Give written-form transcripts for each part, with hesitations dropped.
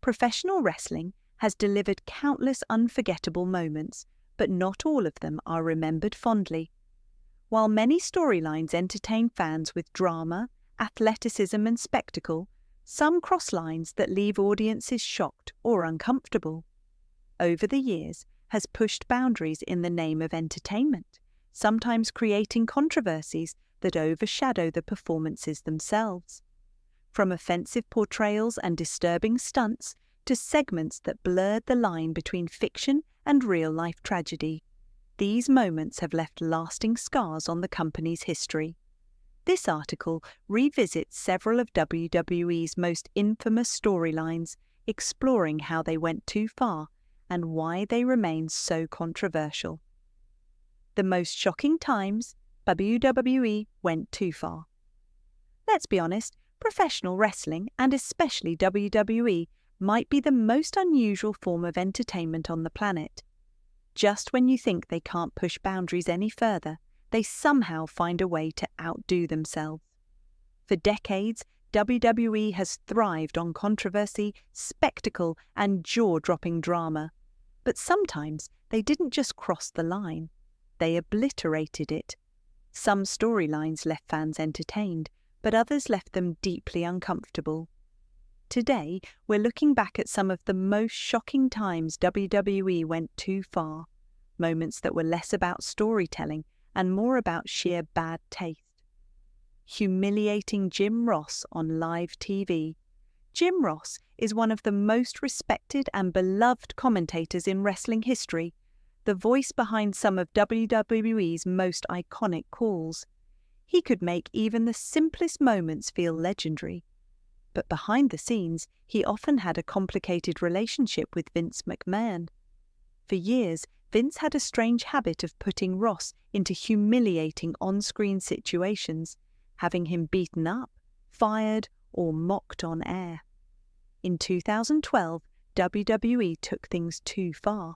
Professional wrestling has delivered countless unforgettable moments, but not all of them are remembered fondly. While many storylines entertain fans with drama, athleticism, and spectacle, some cross lines that leave audiences shocked or uncomfortable. Over the years, has pushed boundaries in the name of entertainment, sometimes creating controversies that overshadow the performances themselves. From offensive portrayals and disturbing stunts to segments that blurred the line between fiction and real-life tragedy, these moments have left lasting scars on the company's history. This article revisits several of WWE's most infamous storylines, exploring how they went too far and why they remain so controversial. The most shocking times WWE went too far. Let's be honest, professional wrestling, and especially WWE, might be the most unusual form of entertainment on the planet. Just when you think they can't push boundaries any further, they somehow find a way to outdo themselves. For decades, WWE has thrived on controversy, spectacle, and jaw-dropping drama. But sometimes they didn't just cross the line, they obliterated it. Some storylines left fans entertained, but others left them deeply uncomfortable. Today, we're looking back at some of the most shocking times WWE went too far, moments that were less about storytelling and more about sheer bad taste. Humiliating Jim Ross on live TV. Jim Ross is one of the most respected and beloved commentators in wrestling history, the voice behind some of WWE's most iconic calls. He could make even the simplest moments feel legendary. But behind the scenes, he often had a complicated relationship with Vince McMahon. For years, Vince had a strange habit of putting Ross into humiliating on-screen situations, having him beaten up, fired, or mocked on air. In 2012, WWE took things too far.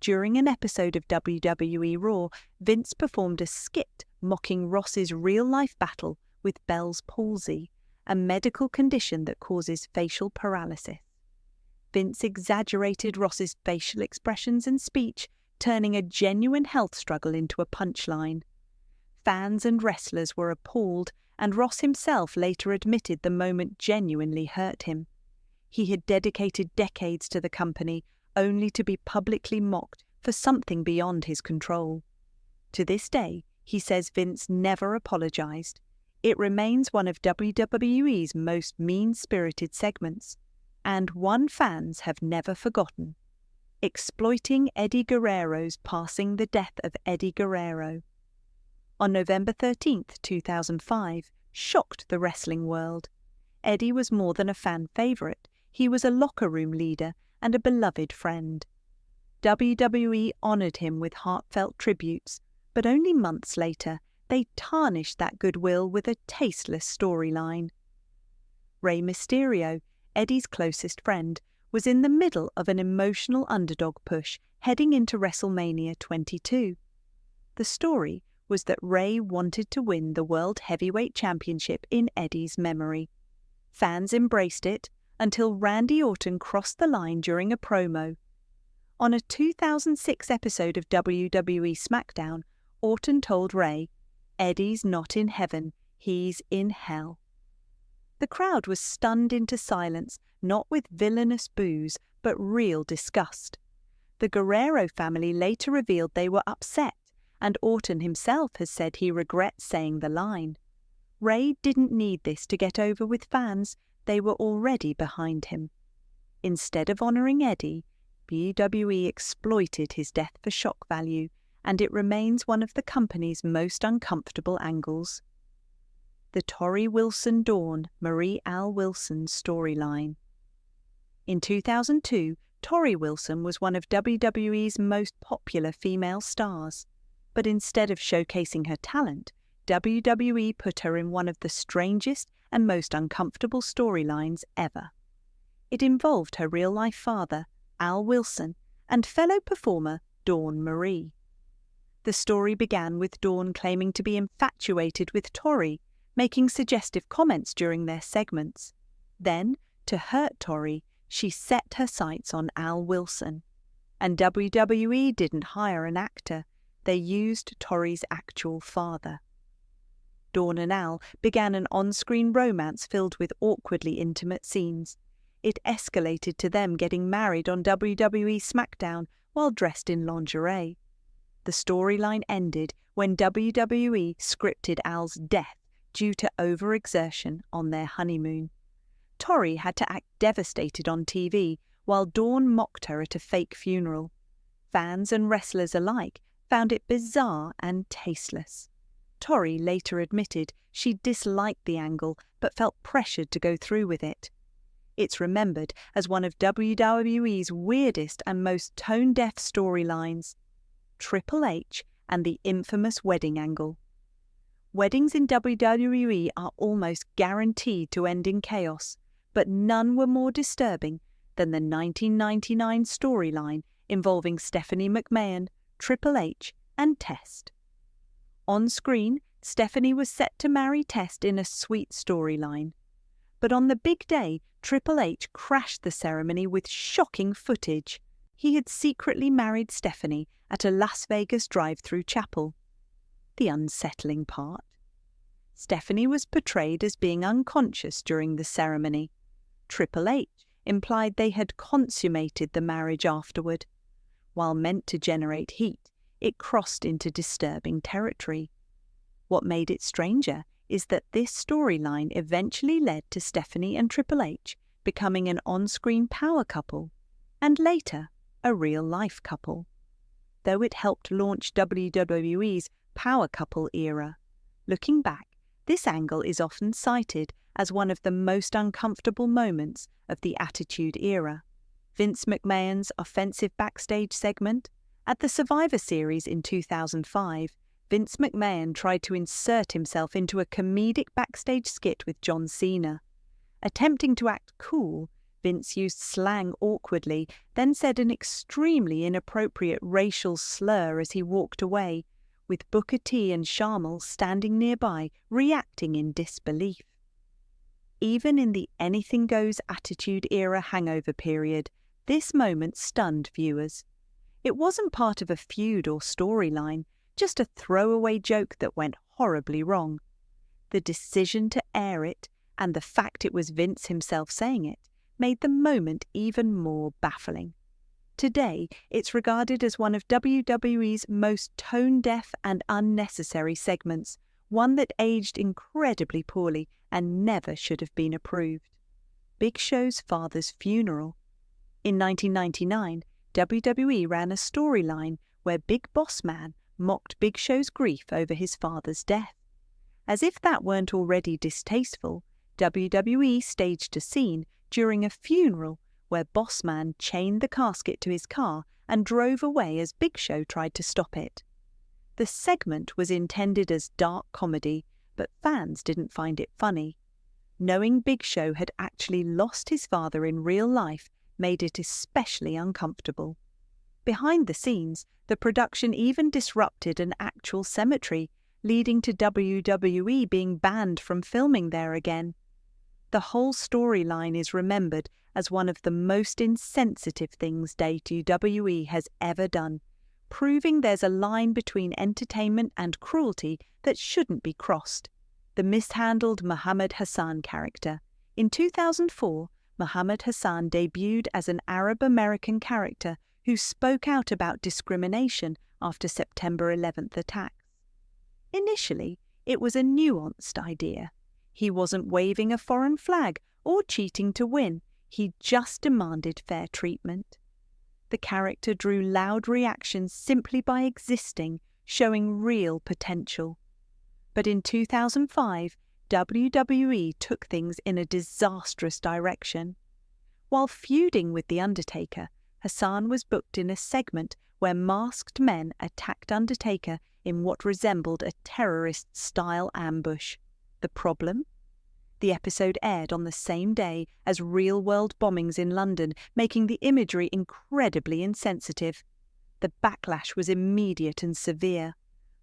During an episode of WWE Raw, Vince performed a skit mocking Ross's real-life battle with Bell's palsy, a medical condition that causes facial paralysis. Vince exaggerated Ross's facial expressions and speech, turning a genuine health struggle into a punchline. Fans and wrestlers were appalled, and Ross himself later admitted the moment genuinely hurt him. He had dedicated decades to the company, only to be publicly mocked for something beyond his control. To this day, he says Vince never apologized. It remains one of WWE's most mean-spirited segments, and one fans have never forgotten. Exploiting Eddie Guerrero's passing, the death of Eddie Guerrero. On November 13, 2005, shocked the wrestling world. Eddie was more than a fan favorite. He was a locker room leader and a beloved friend. WWE honored him with heartfelt tributes, but only months later, they tarnished that goodwill with a tasteless storyline. Rey Mysterio, Eddie's closest friend, was in the middle of an emotional underdog push heading into WrestleMania 22. The story was that Rey wanted to win the World Heavyweight Championship in Eddie's memory. Fans embraced it until Randy Orton crossed the line during a promo. On a 2006 episode of WWE SmackDown, Orton told Rey, "Eddie's not in heaven, he's in hell." The crowd was stunned into silence, not with villainous boos, but real disgust. The Guerrero family later revealed they were upset, and Orton himself has said he regrets saying the line. Rey didn't need this to get over with fans, they were already behind him. Instead of honoring Eddie, WWE exploited his death for shock value, and it remains one of the company's most uncomfortable angles. The Torrie Wilson Dawn Marie Al Wilson storyline. In 2002, Torrie Wilson was one of WWE's most popular female stars, but instead of showcasing her talent, WWE put her in one of the strangest and most uncomfortable storylines ever. It involved her real-life father, Al Wilson, and fellow performer Dawn Marie. The story began with Dawn claiming to be infatuated with Torrie, making suggestive comments during their segments. Then, to hurt Torrie, She set her sights on Al Wilson, and WWE didn't hire an actor, they used Tori's actual father. Dawn and Al began an on-screen romance filled with awkwardly intimate scenes. It escalated to them getting married on WWE SmackDown while dressed in lingerie. The storyline ended when WWE scripted Al's death due to overexertion on their honeymoon. Tori had to act devastated on TV while Dawn mocked her at a fake funeral. Fans and wrestlers alike found it bizarre and tasteless. Tori later admitted she disliked the angle but felt pressured to go through with it. It's remembered as one of WWE's weirdest and most tone-deaf storylines. Triple H and the infamous wedding angle. Weddings in WWE are almost guaranteed to end in chaos, but none were more disturbing than the 1999 storyline involving Stephanie McMahon, Triple H, and Test. On screen, Stephanie was set to marry Test in a sweet storyline. But on the big day, Triple H crashed the ceremony with shocking footage. He had secretly married Stephanie at a Las Vegas drive-through chapel. The unsettling part? Stephanie was portrayed as being unconscious during the ceremony. Triple H implied they had consummated the marriage afterward. While meant to generate heat, it crossed into disturbing territory. What made it stranger is that this storyline eventually led to Stephanie and Triple H becoming an on-screen power couple, and later, a real-life couple. Though it helped launch WWE's power couple era, looking back, this angle is often cited as one of the most uncomfortable moments of the Attitude Era. Vince McMahon's offensive backstage segment. At the Survivor Series in 2005, Vince McMahon tried to insert himself into a comedic backstage skit with John Cena. Attempting to act cool, Vince used slang awkwardly, then said an extremely inappropriate racial slur as he walked away, with Booker T and Sharmell standing nearby, reacting in disbelief. Even in the anything goes Attitude Era hangover period, this moment stunned viewers. It wasn't part of a feud or storyline, just a throwaway joke that went horribly wrong. The decision to air it, and the fact it was Vince himself saying it, made the moment even more baffling. Today, it's regarded as one of WWE's most tone-deaf and unnecessary segments, one that aged incredibly poorly and never should have been approved. Big Show's father's funeral. In 1999, WWE ran a storyline where Big Boss Man mocked Big Show's grief over his father's death. As if that weren't already distasteful, WWE staged a scene during a funeral where Boss Man chained the casket to his car and drove away as Big Show tried to stop it. The segment was intended as dark comedy, but fans didn't find it funny. Knowing Big Show had actually lost his father in real life made it especially uncomfortable. Behind the scenes, the production even disrupted an actual cemetery, leading to WWE being banned from filming there again. The whole storyline is remembered as one of the most insensitive things WWE has ever done, proving there's a line between entertainment and cruelty that shouldn't be crossed. The mishandled Muhammad Hassan character. In 2004, Muhammad Hassan debuted as an Arab-American character who spoke out about discrimination after September 11th attacks. Initially, it was a nuanced idea. He wasn't waving a foreign flag or cheating to win, he just demanded fair treatment. The character drew loud reactions simply by existing, showing real potential. But in 2005, WWE took things in a disastrous direction. While feuding with The Undertaker, Hassan was booked in a segment where masked men attacked Undertaker in what resembled a terrorist-style ambush. The problem? The episode aired on the same day as real-world bombings in London, making the imagery incredibly insensitive. The backlash was immediate and severe.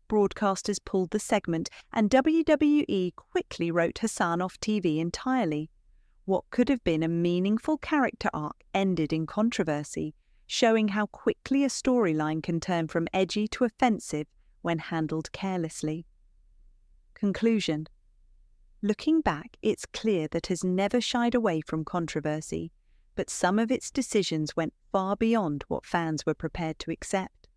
Broadcasters pulled the segment, and WWE quickly wrote Hassan off TV entirely. What could have been a meaningful character arc ended in controversy, showing how quickly a storyline can turn from edgy to offensive when handled carelessly. Conclusion. Looking back, it's clear that has never shied away from controversy, but some of its decisions went far beyond what fans were prepared to accept.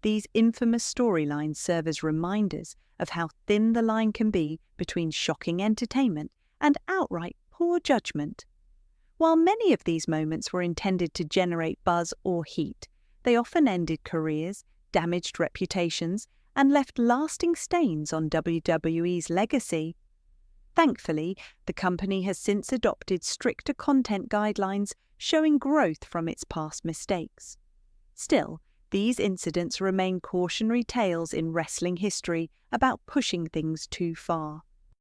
These infamous storylines serve as reminders of how thin the line can be between shocking entertainment and outright poor judgment. While many of these moments were intended to generate buzz or heat, they often ended careers, damaged reputations, and left lasting stains on WWE's legacy. Thankfully, the company has since adopted stricter content guidelines, showing growth from its past mistakes. Still, these incidents remain cautionary tales in wrestling history about pushing things too far.